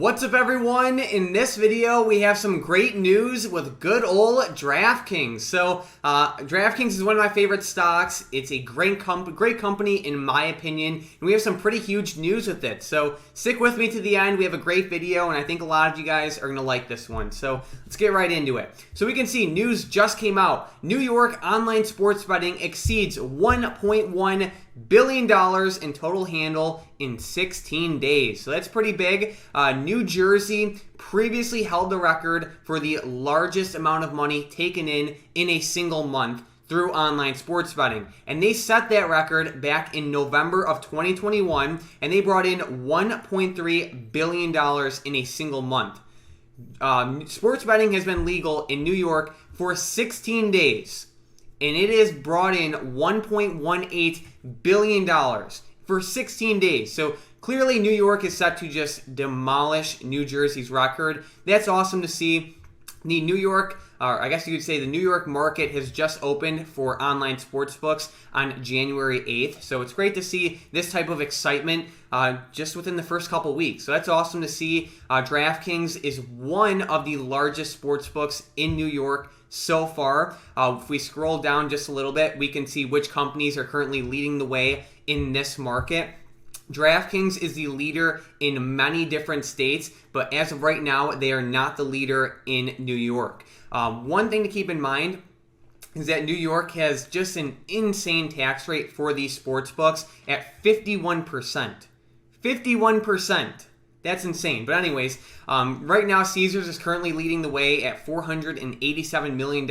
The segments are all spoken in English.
What's up, everyone? In this video, we have some great news with good old DraftKings. So, DraftKings is one of my favorite stocks. It's a great company, in my opinion, and we have some pretty huge news with it. So, stick with me to the end. We have a great video, and I think a lot of you guys are going to like this one. So, let's get right into it. So, we can see news just came out. New York online sports betting exceeds $1.1 billion in total handle in 16 days. So that's pretty big. New Jersey previously held the record for the largest amount of money taken in a single month through online sports betting. And they set that record back in November of 2021, and they brought in $1.3 billion in a single month. Sports betting has been legal in New York for 16 days. And it has brought in $1.18 billion for 16 days. So clearly New York is set to just demolish New Jersey's record. That's awesome to see. The New York, or I guess you could say the New York market has just opened for online sportsbooks on January 8th. So it's great to see this type of excitement just within the first couple weeks. So that's awesome to see. DraftKings is one of the largest sportsbooks in New York so far. If we scroll down just a little bit, we can see which companies are currently leading the way in this market. DraftKings is the leader in many different states, but as of right now, they are not the leader in New York. One thing to keep in mind is that New York has just an insane tax rate for these sports books at 51%. 51%. That's insane. But anyways, right now Caesars is currently leading the way at $487 million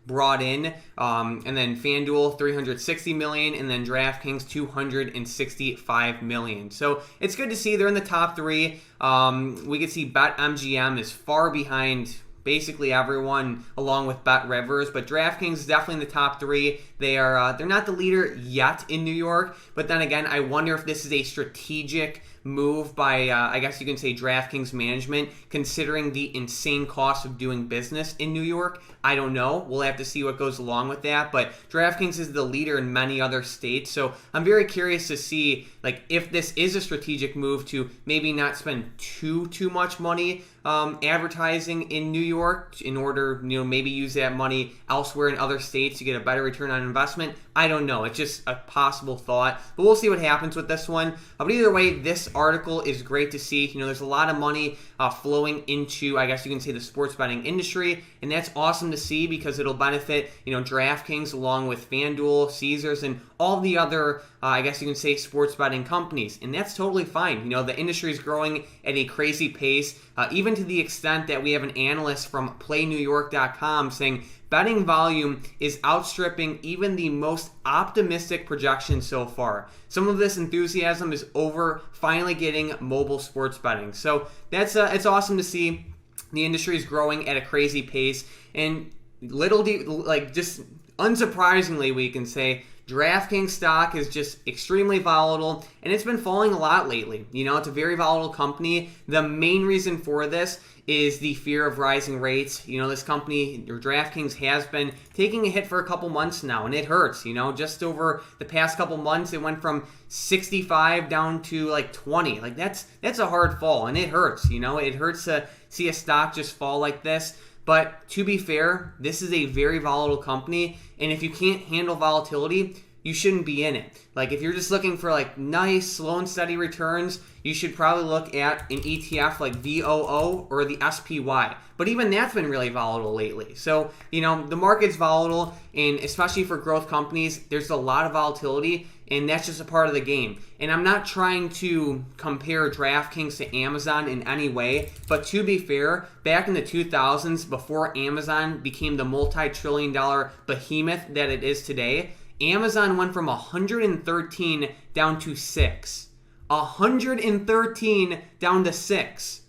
brought in, and then FanDuel $360 million, and then DraftKings $265 million. So it's good to see they're in the top three. We can see BetMGM is far behind basically everyone, along with BetRivers, but DraftKings is definitely in the top three. They're not the leader yet in New York, but then again, I wonder if this is a strategic move by, I guess you can say, DraftKings management, considering the insane cost of doing business in New York. I don't know. We'll have to see what goes along with that, but DraftKings is the leader in many other states, so I'm very curious to see if this is a strategic move to maybe not spend too much money advertising in New York in order, maybe use that money elsewhere in other states to get a better return on investment. I don't know. It's just a possible thought, but we'll see what happens with this one. But either way, this article is great to see. There's a lot of money flowing into, I guess you can say, the sports betting industry, and that's awesome to see because it'll benefit, DraftKings along with FanDuel, Caesars, and all the other, I guess you can say, sports betting companies, and that's totally fine. The industry is growing at a crazy pace, even to the extent that we have an analyst from PlayNewYork.com saying betting volume is outstripping even the most optimistic projections so far. Some of this enthusiasm is over finally getting mobile sports betting. So that's it's awesome to see. The industry is growing at a crazy pace, and just unsurprisingly, we can say DraftKings stock is just extremely volatile, and it's been falling a lot lately. It's a very volatile company. The main reason for this is the fear of rising rates. This company, or DraftKings, has been taking a hit for a couple months now, and it hurts. Just over the past couple months, it went from 65 down to 20. That's a hard fall, and it hurts. It hurts to see a stock just fall like this. But to be fair, this is a very volatile company, and if you can't handle volatility, you shouldn't be in it. If you're just looking for nice, slow and steady returns, you should probably look at an ETF like VOO or the SPY. But even that's been really volatile lately. So, the market's volatile, and especially for growth companies, there's a lot of volatility, and that's just a part of the game. And I'm not trying to compare DraftKings to Amazon in any way, but to be fair, back in the 2000s, before Amazon became the multi-trillion-dollar behemoth that it is today, Amazon went from 113 down to 6. 113 down to 6.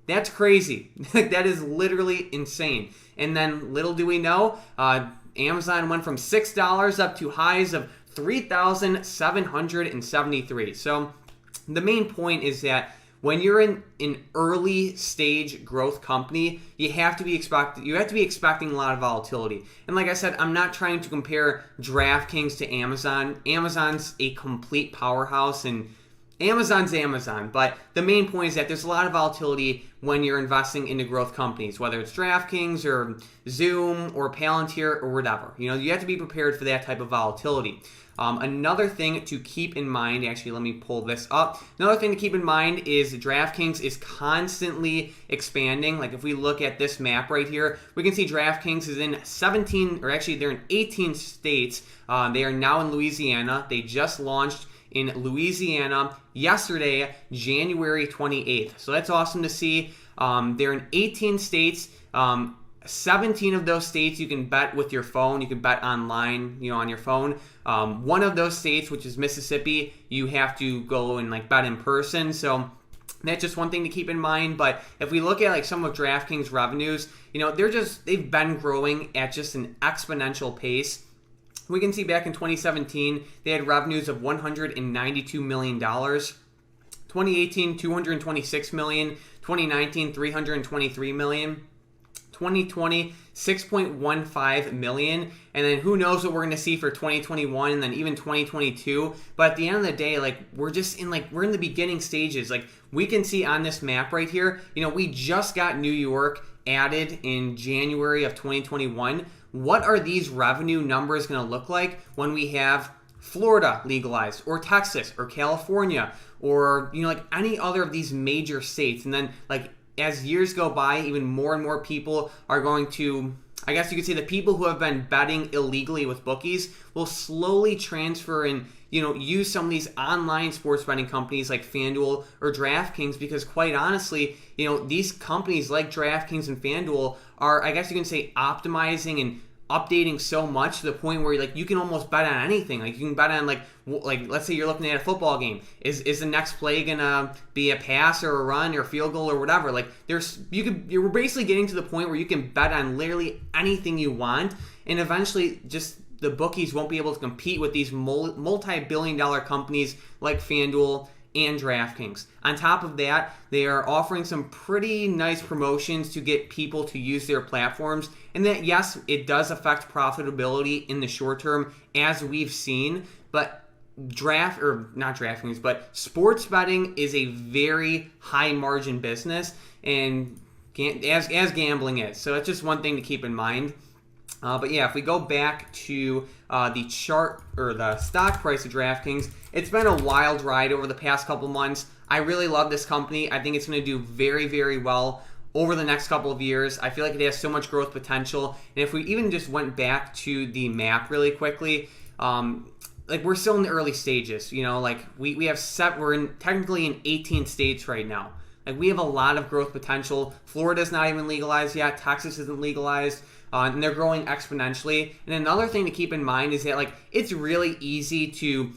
That's crazy. That is literally insane. And then little do we know, Amazon went from $6 up to highs of $3,773. So the main point is that when you're in an early stage growth company, you have to be expecting a lot of volatility. And like I said, I'm not trying to compare DraftKings to Amazon. Amazon's a complete powerhouse, and Amazon's Amazon, but the main point is that there's a lot of volatility when you're investing into growth companies, whether it's DraftKings or Zoom or Palantir or whatever. You have to be prepared for that type of volatility. Another thing to keep in mind, actually, let me pull this up. Another thing to keep in mind is DraftKings is constantly expanding. Like if we look at this map right here, we can see DraftKings is in 17, or actually they're in 18 states. They are now in Louisiana. They just launched in Louisiana yesterday, January 28th. So that's awesome to see. They're in 18 states. 17 of those states you can bet with your phone. You can bet online, on your phone. One of those states, which is Mississippi, you have to go and bet in person. So that's just one thing to keep in mind. But if we look at some of DraftKings revenues, they've been growing at just an exponential pace. We can see back in 2017, they had revenues of $192 million. 2018, $226 million. 2019, $323 million. 2020, $6.15 million. And then who knows what we're going to see for 2021 and then even 2022. But at the end of the day, we're just in we're in the beginning stages. We can see on this map right here, we just got New York added in January of 2021. What are these revenue numbers going to look like when we have Florida legalized, or Texas, or California, or any other of these major states? And then as years go by, even more and more people are going to, I guess you could say, the people who have been betting illegally with bookies will slowly transfer and use some of these online sports betting companies like FanDuel or DraftKings, because quite honestly, these companies like DraftKings and FanDuel are, I guess you can say, optimizing and updating so much to the point where you can almost bet on anything. You can bet on let's say you're looking at a football game. Is the next play gonna be a pass or a run or a field goal or whatever? You're basically getting to the point where you can bet on literally anything you want, and eventually just the bookies won't be able to compete with these multi-billion-dollar companies like FanDuel and DraftKings. On top of that, they are offering some pretty nice promotions to get people to use their platforms. And that, yes, it does affect profitability in the short term, as we've seen. But sports betting is a very high margin business, and as gambling is. So it's just one thing to keep in mind. But yeah, if we go back to the chart or the stock price of DraftKings, it's been a wild ride over the past couple months. I really love this company. I think it's going to do very, very well over the next couple of years. I feel like it has so much growth potential. And if we even just went back to the map really quickly, we're still in the early stages. We're technically in 18 states right now. We have a lot of growth potential. Florida's not even legalized yet. Texas isn't legalized. And they're growing exponentially. And another thing to keep in mind is that it's really easy to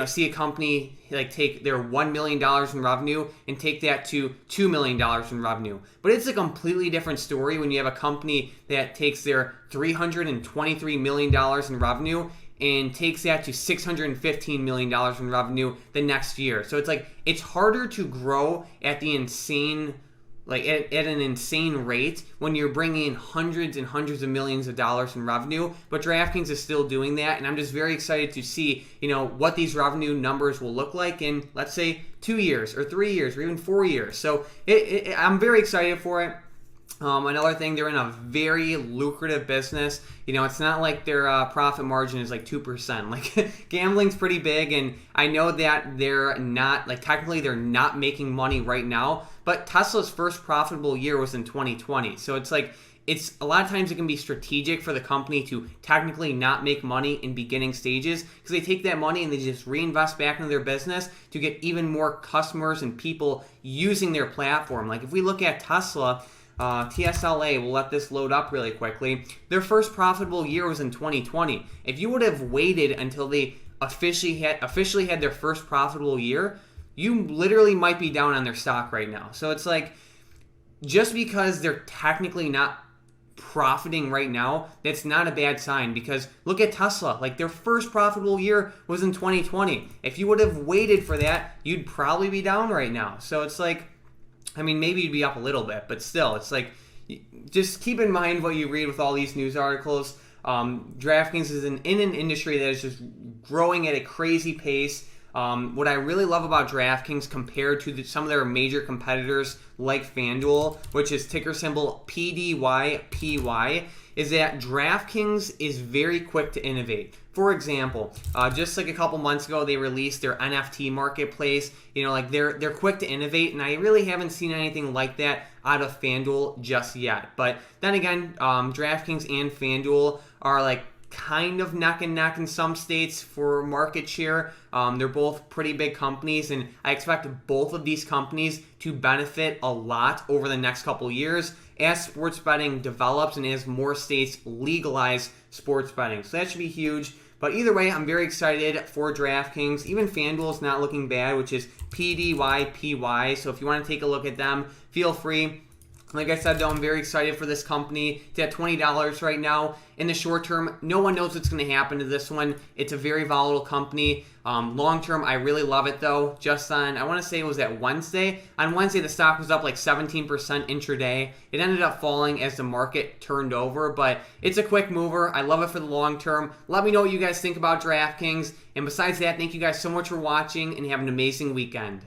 see a company take their $1 million in revenue and take that to $2 million in revenue. But it's a completely different story when you have a company that takes their $323 million in revenue and takes that to $615 million in revenue the next year. So it's harder to grow at the insane at an insane rate when you're bringing in hundreds and hundreds of millions of dollars in revenue. But DraftKings is still doing that, and I'm just very excited to see what these revenue numbers will look like in, let's say, 2 years or 3 years or even 4 years. So I'm very excited for it. Another thing, they're in a very lucrative business. It's not like their profit margin is 2%. Gambling's pretty big, and I know that they're not, technically they're not making money right now, but Tesla's first profitable year was in 2020. So it's a lot of times it can be strategic for the company to technically not make money in beginning stages, because they take that money and they just reinvest back into their business to get even more customers and people using their platform. If we look at Tesla, TSLA, we'll let this load up really quickly. Their first profitable year was in 2020. If you would have waited until they officially had their first profitable year, you literally might be down on their stock right now. So it's just because they're technically not profiting right now, that's not a bad sign, because look at Tesla. Their first profitable year was in 2020. If you would have waited for that, you'd probably be down right now. So it's maybe you'd be up a little bit, but still, just keep in mind what you read with all these news articles. DraftKings is in an industry that is just growing at a crazy pace. What I really love about DraftKings compared to some of their major competitors like FanDuel, which is ticker symbol PDYPY, is that DraftKings is very quick to innovate. For example, just like a couple months ago, they released their NFT marketplace. Like they're quick to innovate, and I really haven't seen anything like that out of FanDuel just yet. But then again, DraftKings and FanDuel are like kind of neck and neck in some states for market share. They're both pretty big companies, and I expect both of these companies to benefit a lot over the next couple years as sports betting develops and as more states legalize sports betting. So that should be huge. But either way, I'm very excited for DraftKings. Even FanDuel is not looking bad, which is PDYPY. So if you want to take a look at them, feel free. Like I said, though, I'm very excited for this company. It's at $20 right now. In the short term, no one knows what's going to happen to this one. It's a very volatile company. Long term, I really love it, though. Just on, I want to say it was that Wednesday. On Wednesday, the stock was up like 17% intraday. It ended up falling as the market turned over, but it's a quick mover. I love it for the long term. Let me know what you guys think about DraftKings. And besides that, thank you guys so much for watching, and have an amazing weekend.